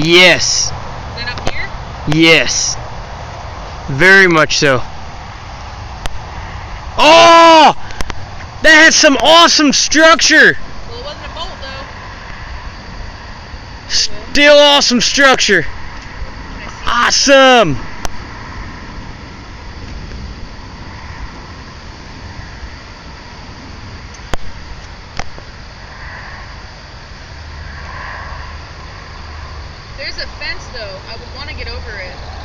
Yes. Then up here? Yes. Very much so. Oh! That had some awesome structure. Well, it wasn't a bolt though. Still awesome structure. Awesome. There's a fence though. I would want to get over it.